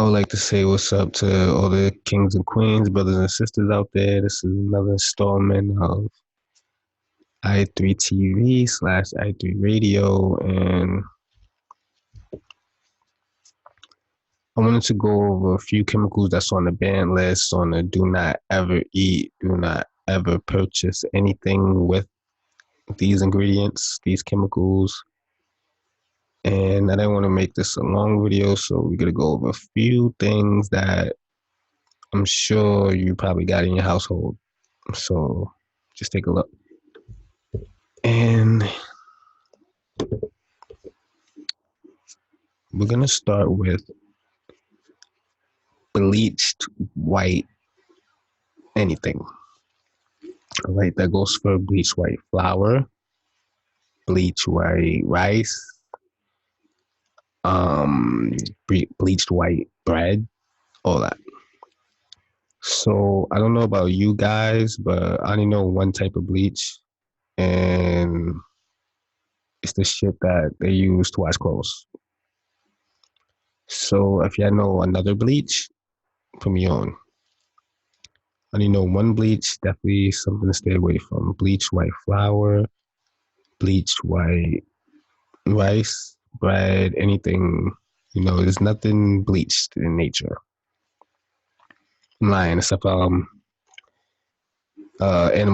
I would like to say what's up to all the kings and queens, brothers and sisters out there. This is another installment of I3 TV slash I3 Radio, and I wanted to go over a few chemicals that's on the ban list, on the do not ever eat, do not ever purchase anything with these ingredients, these chemicals. And I didn't want to make this a long video, so we're going to go over a few things that I'm sure you probably got in your household. So just take a look. And we're going to start with bleached white anything. All right, that goes for bleached white flour, bleached white rice, bleached white bread, all that. So I don't know about you guys, but I only know one type of bleach, and it's the shit that they use to wash clothes. So if you know another bleach, put me on. I only know one bleach, definitely something to stay away from. Bleached white flour, bleached white rice, bread, anything, there's nothing bleached in nature. I'm lying, except animal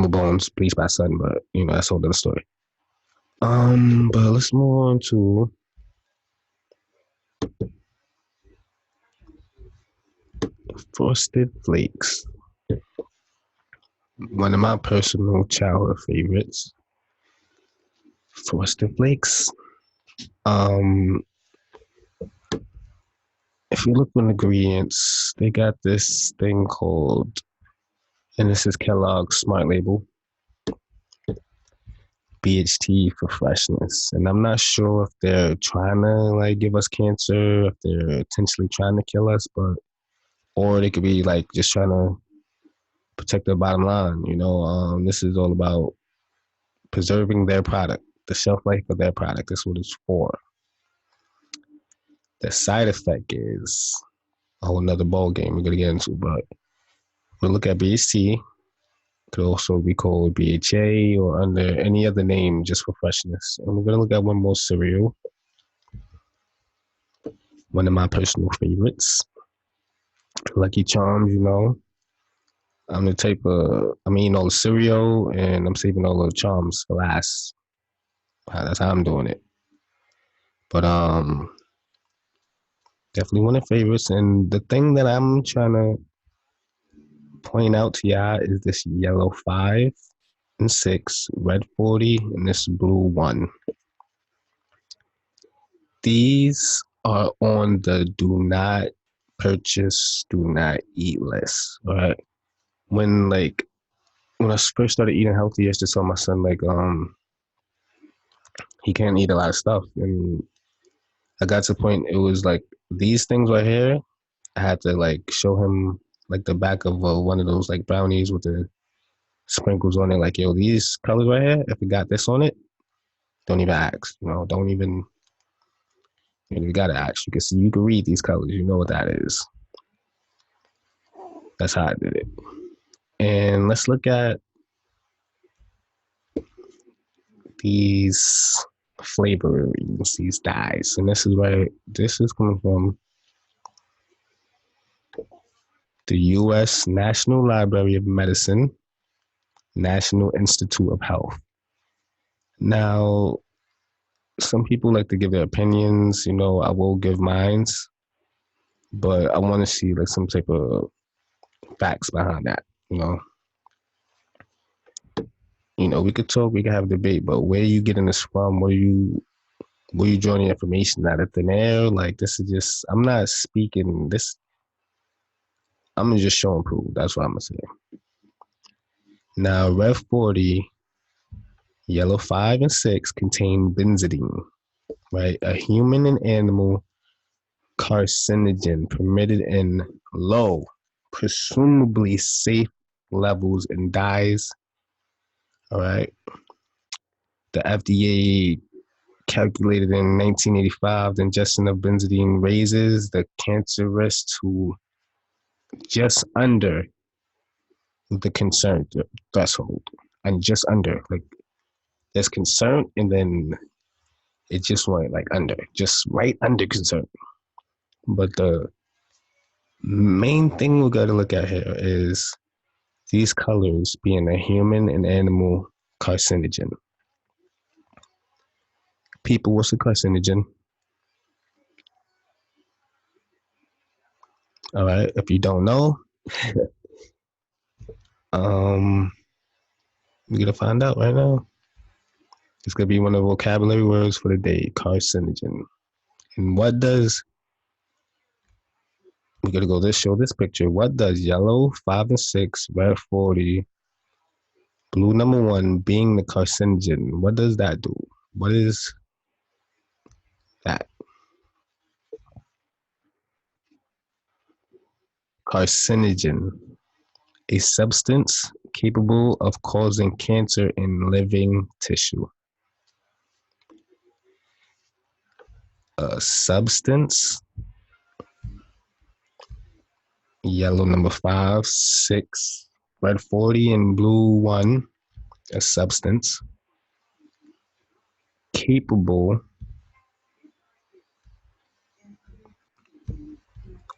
bones bleached by sun, but that's a whole other story. But let's move on to Frosted Flakes. One of my personal childhood favorites. Frosted Flakes. If you look at ingredients, they got this thing called, and this is Kellogg's Smart Label, BHT for freshness. And I'm not sure if they're trying to give us cancer, if they're intentionally trying to kill us, or they could be just trying to protect their bottom line. This is all about preserving their product, the shelf life of their product. That's what it's for. The side effect is a whole nother ball game we're gonna get into, but we'll look at BHT. Could also be called BHA or under any other name just for freshness. And we're gonna look at one more cereal, one of my personal favorites, Lucky Charms. I'm the type of, I'm eating all the cereal and I'm saving all the charms for last. That's how I'm doing it. But definitely one of the favorites. And the thing that I'm trying to point out to y'all is this yellow 5 and 6, red 40, and this blue 1. These are on the do not purchase, do not eat list. All right. When I first started eating healthy, I used to tell my son he can't eat a lot of stuff, and I got to the point it was these things right here. I had to show him the back of one of those brownies with the sprinkles on it. Yo, these colors right here, if it got this on it, don't even ask. Don't even. You gotta ask. You can read these colors. You know what that is. That's how I did it. And let's look at these flavorings, these dyes. And this is coming from the U.S. National Library of Medicine, National Institute of Health. Now, some people like to give their opinions. I will give mine, but I want to see some type of facts behind that. We could talk, we could have a debate, but where are you getting this from? Where you drawing the information out of thin air? This is just, I'm not speaking this. I'm just showing proof. That's what I'm gonna say. Now, red 40, yellow 5 and 6 contain benzidine, right? A human and animal carcinogen permitted in low, presumably safe levels in dyes. All right. The FDA calculated in 1985, the ingestion of benzodiazepine raises the cancer risk to just under the concern threshold, and just under, like, there's concern, and then it just went like under, just right under concern. But the main thing we got to look at here is these colors being a human and animal carcinogen. People, what's a carcinogen? All right, if you don't know, we're gonna find out right now. It's gonna be one of the vocabulary words for the day: carcinogen. And what does, we're gonna go show this picture. What does yellow 5 and 6, red 40, blue number 1 being the carcinogen? What does that do? What is that? Carcinogen, a substance capable of causing cancer in living tissue. A substance, yellow number 5, 6, red 40, and blue 1, a substance capable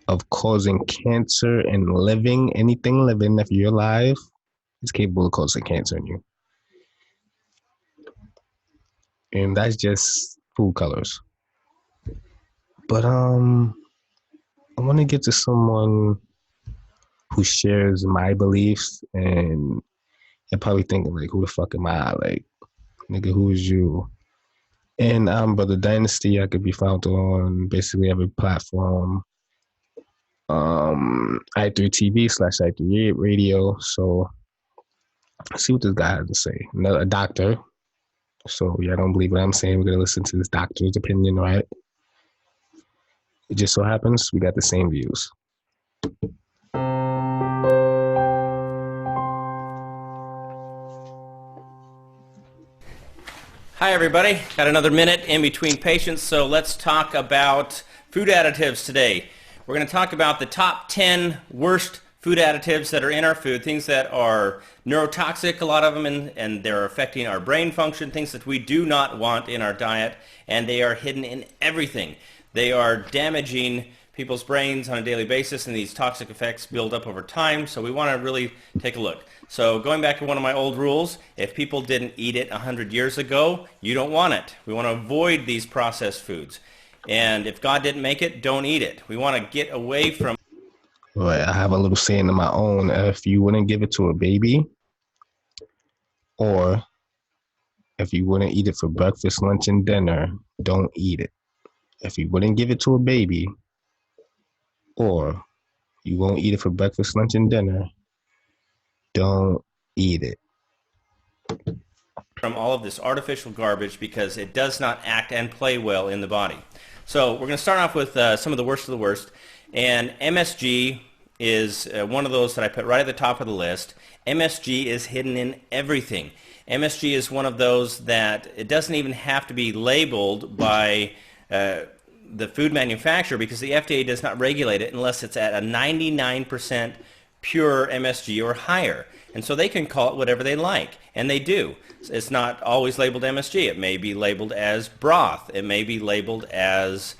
of causing cancer in living, anything living, if you're alive, is capable of causing cancer in you. And that's just food colors. But I want to get to someone who shares my beliefs, and you're probably thinking, like, who the fuck am I? Like, nigga, who is you? And I'm Brother Dynasty. I could be found on basically every platform. i3TV / i3 radio. So let's see what this guy has to say. A doctor. So y'all don't believe what I'm saying. We're gonna listen to this doctor's opinion, right? It just so happens we got the same views. Hi everybody, got another minute in between patients, so let's talk about food additives today. We're going to talk about the top 10 worst food additives that are in our food, things that are neurotoxic, a lot of them, and they're affecting our brain function, things that we do not want in our diet, and they are hidden in everything. They are damaging people's brains on a daily basis, and these toxic effects build up over time, so we want to really take a look. So going back to one of my old rules, if people didn't eat it 100 years ago, you don't want it. We want to avoid these processed foods. And if God didn't make it, don't eat it. We want to get away from... Right, I have a little saying of my own. If you wouldn't give it to a baby, or if you wouldn't eat it for breakfast, lunch, and dinner, don't eat it. If you wouldn't give it to a baby, or you won't eat it for breakfast, lunch, and dinner, don't eat it. From all of this artificial garbage, because it does not act and play well in the body. So we're going to start off with some of the worst of the worst. And MSG is one of those that I put right at the top of the list. MSG is hidden in everything. MSG is one of those that it doesn't even have to be labeled by the food manufacturer, because the FDA does not regulate it unless it's at a 99% pure MSG or higher. And so they can call it whatever they like, and they do. It's not always labeled MSG. It may be labeled as broth. It may be labeled as...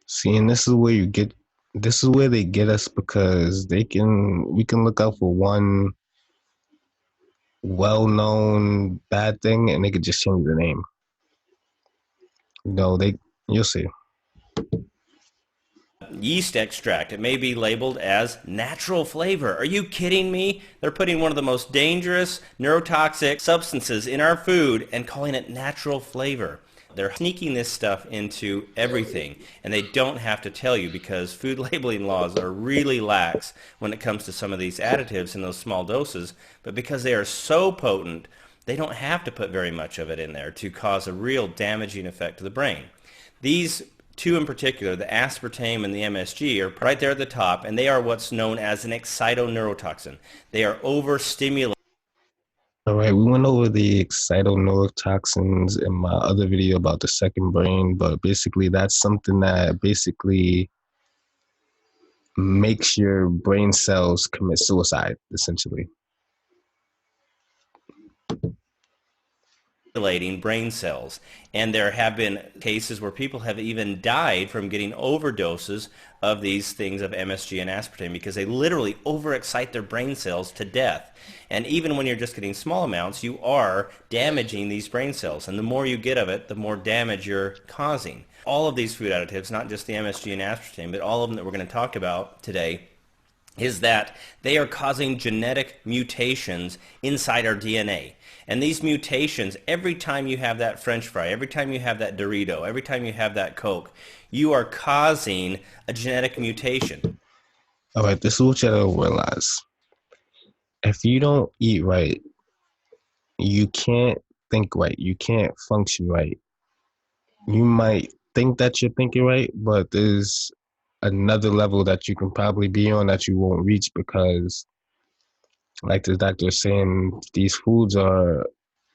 See, and this is where they get us, because we can look out for one well-known bad thing, and they could just change the name. You'll see. Yeast extract. It may be labeled as natural flavor. Are you kidding me? They're putting one of the most dangerous neurotoxic substances in our food and calling it natural flavor. They're sneaking this stuff into everything, and they don't have to tell you, because food labeling laws are really lax when it comes to some of these additives in those small doses, but because they are so potent, they don't have to put very much of it in there to cause a real damaging effect to the brain. These two in particular, the aspartame and the MSG, are right there at the top, and they are what's known as an excitoneurotoxin. They are overstimulating All right, we went over the excitotoxins in my other video about the second brain, but basically that's something that basically makes your brain cells commit suicide, essentially. Brain cells. And there have been cases where people have even died from getting overdoses of these things of MSG and aspartame because they literally overexcite their brain cells to death. And even when you're just getting small amounts, you are damaging these brain cells. And the more you get of it, the more damage you're causing. All of these food additives, not just the MSG and aspartame, but all of them that we're going to talk about today, is that they are causing genetic mutations inside our DNA. And these mutations, every time you have that French fry, every time you have that Dorito, every time you have that Coke, you are causing a genetic mutation. All right, this is what you gotta realize. If you don't eat right, you can't think right, you can't function right. You might think that you're thinking right, but there's another level that you can probably be on that you won't reach because, like the doctor is saying, these foods are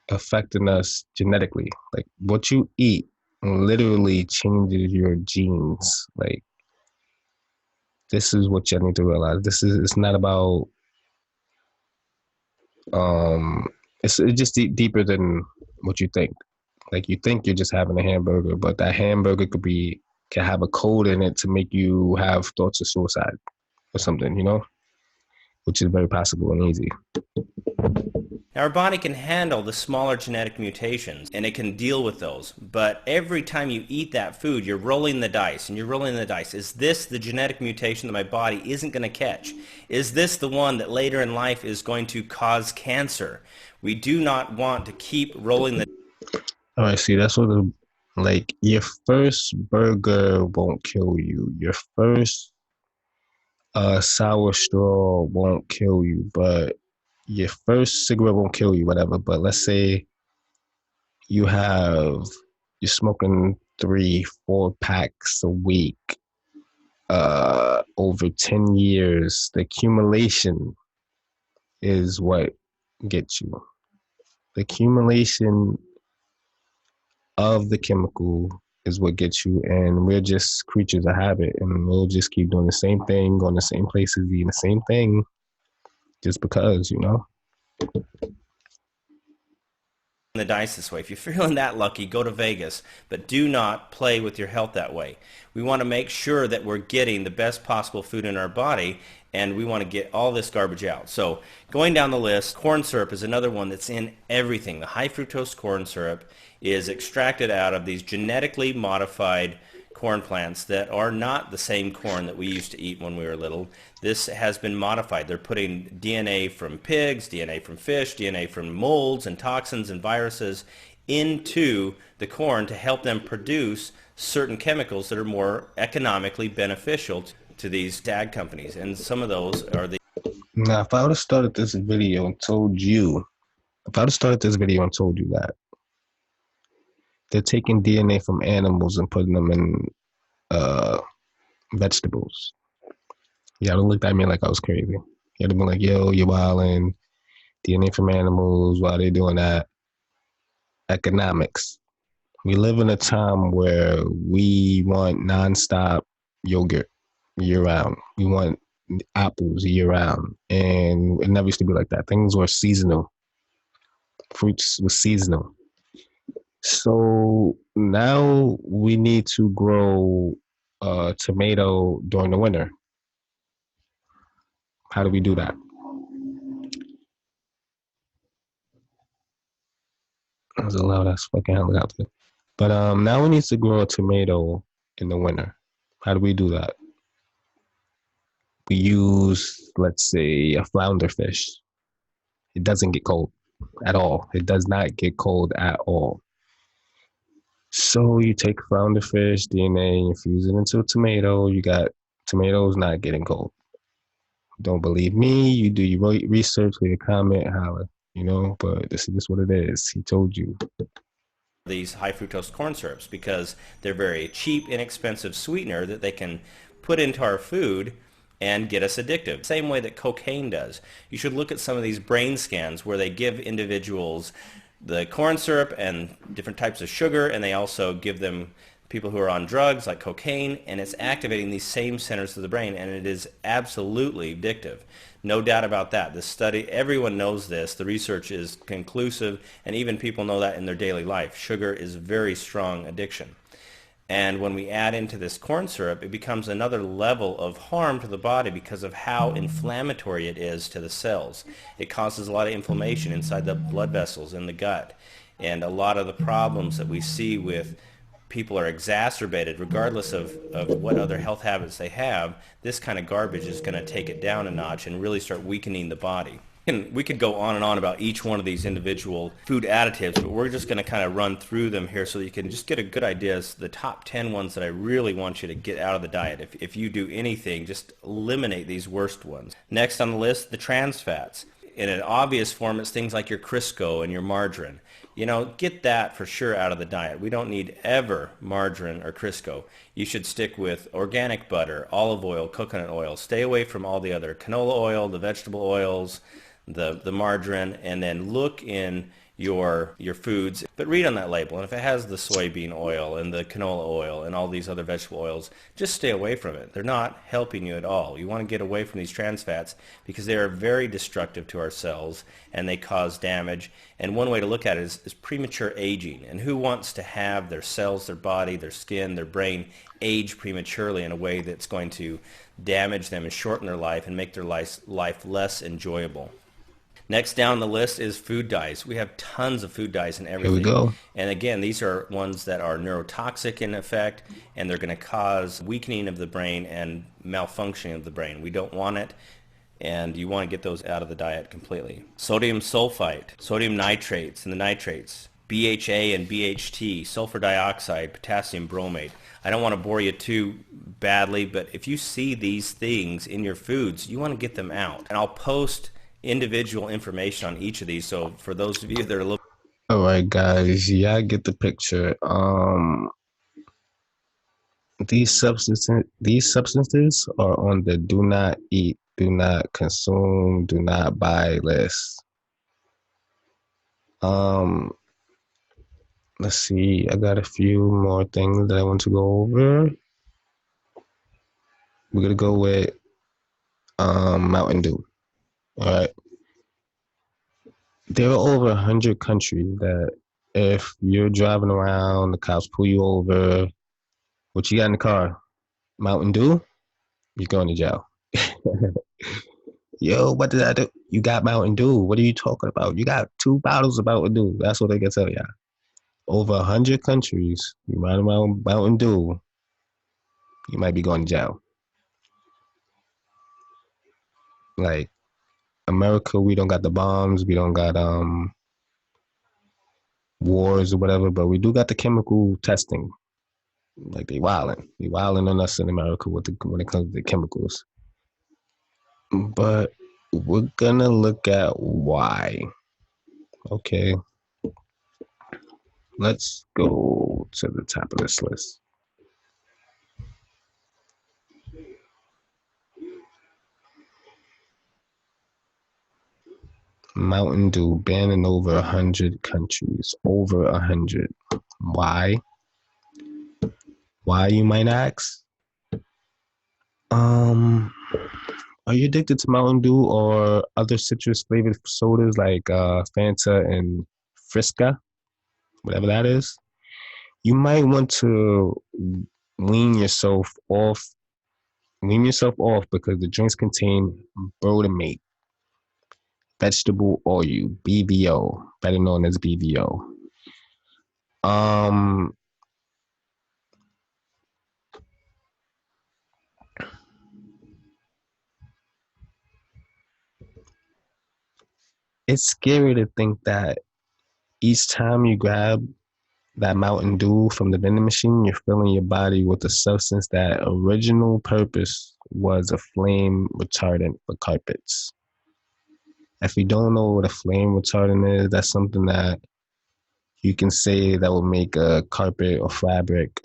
affecting us genetically. Like what you eat literally changes your genes. Like this is what you need to realize. It's not about um it's just deeper than what you think. Like you think you're just having a hamburger, but that hamburger can have a code in it to make you have thoughts of suicide or something, which is very possible and easy. Now, our body can handle the smaller genetic mutations and it can deal with those. But every time you eat that food, you're rolling the dice and you're rolling the dice. Is this the genetic mutation that my body isn't going to catch? Is this the one that later in life is going to cause cancer? We do not want to keep rolling the All right, see, that's what like your first burger won't kill you. Your first sour straw won't kill you, but your first cigarette won't kill you, whatever. But let's say you have you're smoking 3, 4 packs a week, over 10 years, the accumulation is what gets you. The accumulation of the chemical is what gets you, and we're just creatures of habit, and we'll just keep doing the same thing, going the same places, eating the same thing, just because. dice this way. If you're feeling that lucky, go to Vegas, but do not play with your health that way. We want to make sure that we're getting the best possible food in our body, and we want to get all this garbage out. So going down the list, corn syrup is another one that's in everything. The high fructose corn syrup is extracted out of these genetically modified corn plants that are not the same corn that we used to eat when we were little. This has been modified. They're putting DNA from pigs, DNA from fish, DNA from molds and toxins and viruses into the corn to help them produce certain chemicals that are more economically beneficial to these ag companies. And some of those are the Now, if I would have started this video and told you, that they're taking DNA from animals and putting them in uh, vegetables, y'all don't look at me like I was crazy. Y'all be like, yo, you're wilding, DNA from animals, why they doing that? Economics. We live in a time where we want nonstop yogurt year round. We want apples year round. And it never used to be like that. Things were seasonal. Fruits were seasonal. So now we need to grow tomato during the winter. How do we do that? That was a loud ass fucking helicopter. But now we need to grow a tomato in the winter. How do we do that? We use, let's say, a flounder fish. It doesn't get cold at all. It does not get cold at all. So you take flounder fish DNA, infuse it into a tomato. You got tomatoes not getting cold. Don't believe me? You do your research, leave a comment, holler. But this is just what it is. He told you. these high fructose corn syrups because they're very cheap, inexpensive sweetener that they can put into our food and get us addictive. Same way that cocaine does. You should look at some of these brain scans where they give individuals the corn syrup and different types of sugar, and they also give them people who are on drugs like cocaine, and it's activating these same centers of the brain, and it is absolutely addictive. No doubt about that. This study, everyone knows this. The research is conclusive, and even people know that in their daily life. Sugar is very strong addiction. And when we add into this corn syrup, it becomes another level of harm to the body because of how inflammatory it is to the cells. It causes a lot of inflammation inside the blood vessels in the gut. And a lot of the problems that we see with people are exacerbated regardless of what other health habits they have. This kind of garbage is going to take it down a notch and really start weakening the body. And we could go on and on about each one of these individual food additives, but we're just going to kind of run through them here so that you can just get a good idea of the top 10 ones that I really want you to get out of the diet. If you do anything, just eliminate these worst ones. Next on the list, the trans fats. In an obvious form, it's things like your Crisco and your margarine. You know, get that for sure out of the diet. We don't need ever margarine or Crisco. You should stick with organic butter, olive oil, coconut oil. Stay away from all the other canola oil, the vegetable oils, the margarine, and then look in your foods, but read on that label. And if it has the soybean oil and the canola oil and all these other vegetable oils, just stay away from it. They're not helping you at all. You want to get away from these trans fats because they are very destructive to our cells and they cause damage. And one way to look at it is premature aging. And who wants to have their cells, their body, their skin, their brain age prematurely in a way that's going to damage them and shorten their life and make their life less enjoyable? Next down the list is food dyes. We have tons of food dyes in everything. Here we go. And again, these are ones that are neurotoxic in effect, and they're going to cause weakening of the brain and malfunctioning of the brain. We don't want it, and you want to get those out of the diet completely. Sodium sulfite, sodium nitrates and the nitrates, BHA and BHT, sulfur dioxide, potassium bromate. I don't want to bore you too badly, but if you see these things in your foods, you want to get them out. And I'll post individual information on each of these, so for those of you that are looking. All right, guys, yeah, I get the picture. These substances are on the do not eat, do not consume, do not buy list. Let's see, I got a few more things that I want to go over. We're gonna go with Mountain Dew. All right. There are over 100 countries that if you're driving around, the cops pull you over, what you got in the car? Mountain Dew? You're going to jail. Yo, what did I do? You got Mountain Dew. What are you talking about? You got 2 bottles of Mountain Dew. That's what they can tell you. Over 100 countries, you ride around Mountain Dew, you might be going to jail. Like, America, we don't got the bombs, we don't got wars or whatever, but we do got the chemical testing. Like they wilding on us in America when it comes to the chemicals. But we're gonna look at why. Okay, let's go to the top of this list. Mountain Dew banned in over 100 countries. Over 100. Why? Why, you might ask? Are you addicted to Mountain Dew or other citrus flavored sodas like Fanta and Frisca, whatever that is? You might want to wean yourself off. Wean yourself off because the drinks contain brotamate, vegetable oil, BVO, better known as BVO. It's scary to think that each time you grab that Mountain Dew from the vending machine, you're filling your body with a substance that original purpose was a flame retardant for carpets. If you don't know what a flame retardant is, that's something that you can say that will make a carpet or fabric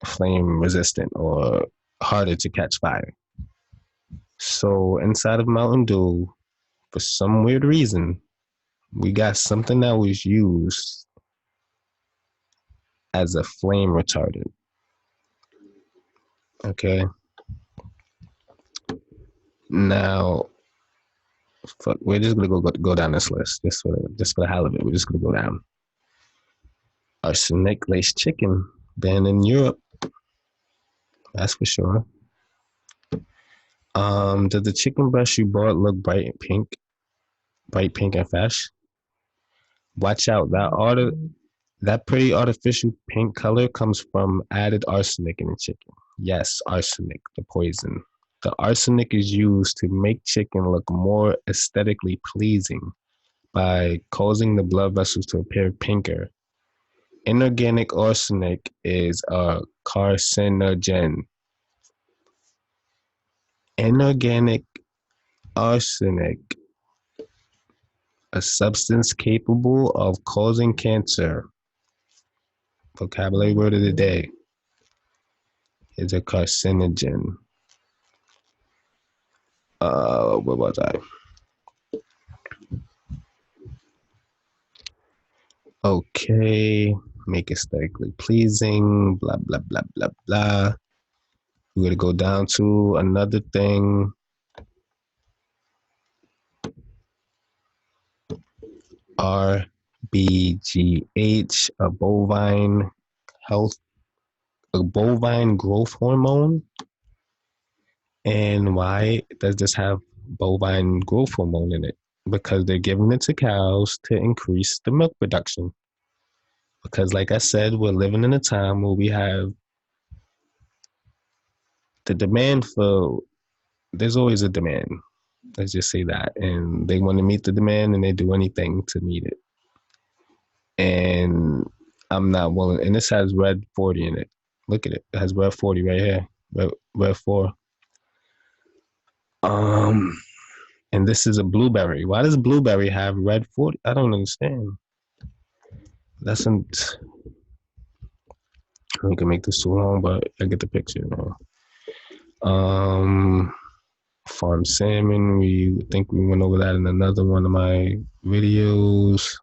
flame resistant or harder to catch fire. So inside of Mountain Dew, for some weird reason, we got something that was used as a flame retardant. Okay. Now, fuck, we're just gonna go down this list just for the hell of it. We're just gonna go down. Arsenic laced chicken banned in Europe. That's for sure. Does the chicken breast you bought look bright pink and fresh? Watch out, that pretty artificial pink color comes from added arsenic in the chicken. Yes, arsenic, the poison. The arsenic is used to make chicken look more aesthetically pleasing by causing the blood vessels to appear pinker. Inorganic arsenic is a carcinogen. Inorganic arsenic, a substance capable of causing cancer. Vocabulary word of the day is a carcinogen. What was I? Okay, make aesthetically pleasing, blah, blah, blah, blah, blah. We're going to go down to another thing. RBGH, a bovine growth hormone. And why does this have bovine growth hormone in it? Because they're giving it to cows to increase the milk production. Because, like I said, we're living in a time where we have the demand for, there's always a demand. Let's just say that. And they want to meet the demand and they do anything to meet it. And I'm not willing. And this has red 40 in it. Look at it. It has red 40 right here. Red 4. And this is a blueberry. Why does blueberry have red 40? I don't understand. We can make this too long, but I get the picture now. Farm salmon. We think we went over that in another one of my videos.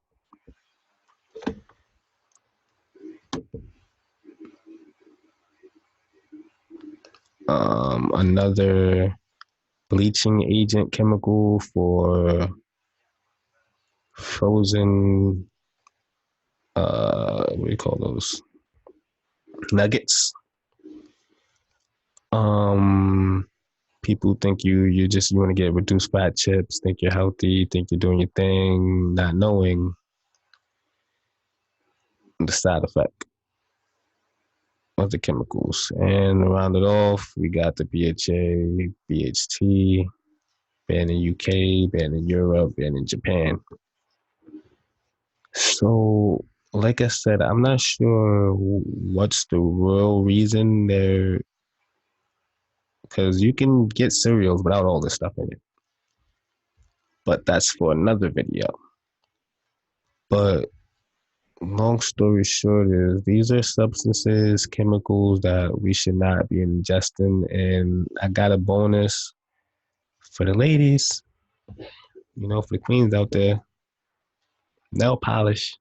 Another bleaching agent chemical for frozen, what do you call those? Nuggets. People think you want to get reduced fat chips, think you're healthy, think you're doing your thing, not knowing the side effect of the chemicals. And to round it off, we got the BHA, BHT, banned in UK, banned in Europe, banned in Japan. So, like I said, I'm not sure what's the real reason there, because you can get cereals without all this stuff in it. But that's for another video. But long story short is these are substances, chemicals that we should not be ingesting. And I got a bonus for the ladies, for the queens out there. Nail polish.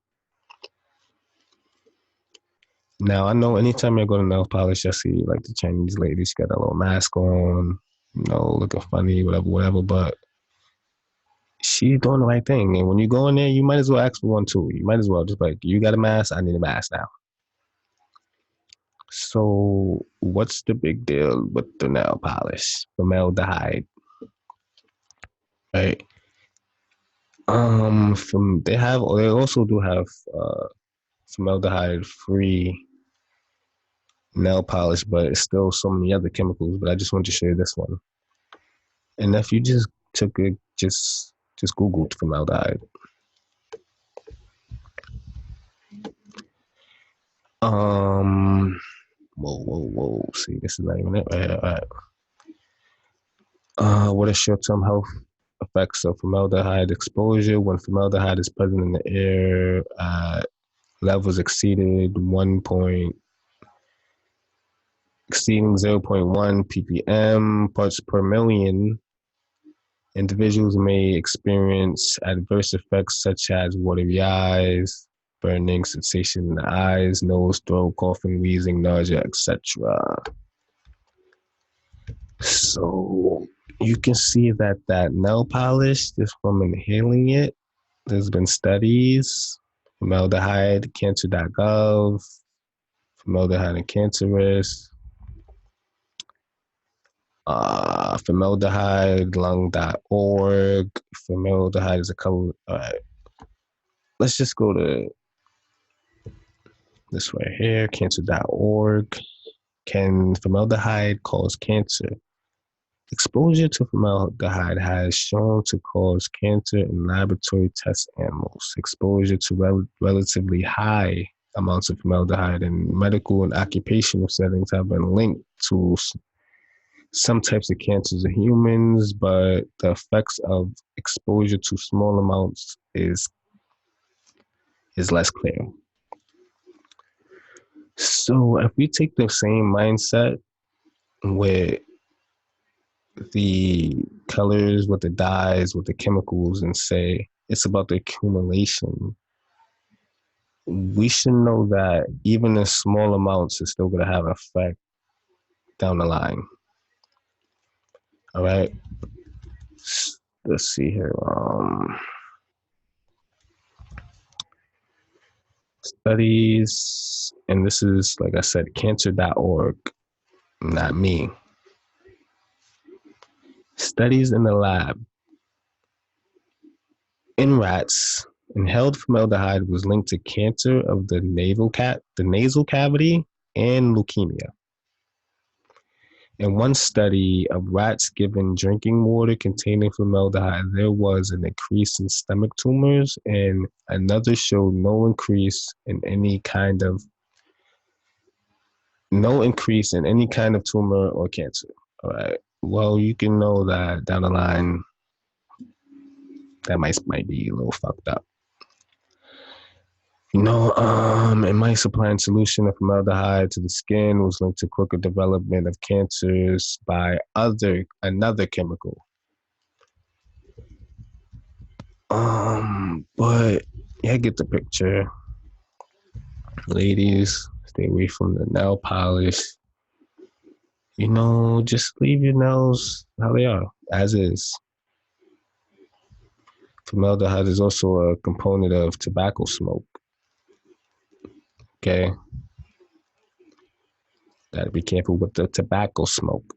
Now I know anytime I go to nail polish, I see like the Chinese lady, she got a little mask on, looking funny, whatever. But she's doing the right thing. And when you go in there, you might as well ask for one too. You might as well just like, you got a mask, I need a mask now. So what's the big deal with the nail polish? Formaldehyde, right? They also do have formaldehyde free nail polish, but it's still so many other chemicals. But I just wanted to show you this one. And if you just took it, just Googled formaldehyde. Whoa. See, this is not even it right here. All right. What are short-term health effects of formaldehyde exposure? When formaldehyde is present in the air, levels exceeding 0.1 ppm parts per million Individuals may experience adverse effects such as watery eyes, burning sensation in the eyes, nose, throat, coughing, wheezing, nausea, etc. So you can see that nail polish, just from inhaling it, there's been studies, formaldehyde, cancer.gov, formaldehyde and cancerous, formaldehyde, lung.org, formaldehyde is a color. All right, let's just go to this right here, cancer.org. Can formaldehyde cause cancer? Exposure to formaldehyde has shown to cause cancer in laboratory test animals. Exposure to relatively high amounts of formaldehyde in medical and occupational settings have been linked to some types of cancers in humans, but the effects of exposure to small amounts is less clear. So if we take the same mindset with the colors, with the dyes, with the chemicals, and say it's about the accumulation, we should know that even in small amounts is still going to have an effect down the line. All right. Let's see here. Studies, and this is, like I said, cancer.org, not me. Studies in the lab. In rats, inhaled formaldehyde was linked to cancer of the nasal cavity and leukemia. In one study of rats given drinking water containing formaldehyde, there was an increase in stomach tumors, and another showed no increase in any kind of tumor or cancer. All right. Well, you can know that down the line, that might be a little fucked up. In mice supplying solution of formaldehyde to the skin was linked to quicker development of cancers by another chemical. But yeah, get the picture. Ladies, stay away from the nail polish. Just leave your nails how they are, as is. Formaldehyde is also a component of tobacco smoke. Okay? Gotta be careful with the tobacco smoke.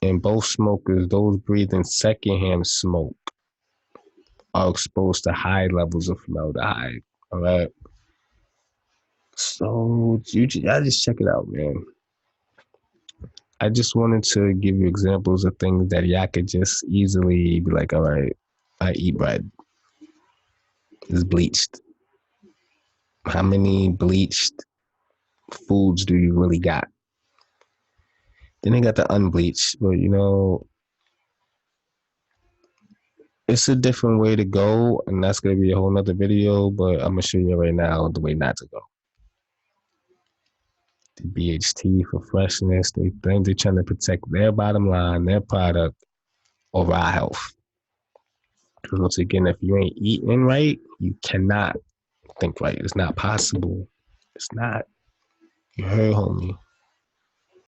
And both smokers, those breathing secondhand smoke, are exposed to high levels of formaldehyde. All right. So I just check it out, man. I just wanted to give you examples of things that y'all could just easily be like, all right, I eat bread. It's bleached. How many bleached foods do you really got? Then they got the unbleached, but it's a different way to go, and that's gonna be a whole nother video, but I'm gonna show you right now the way not to go. The BHT for freshness, they're trying to protect their bottom line, their product, over our health. And once again, if you ain't eating right, you cannot think right. It's not possible. It's not. You heard, homie.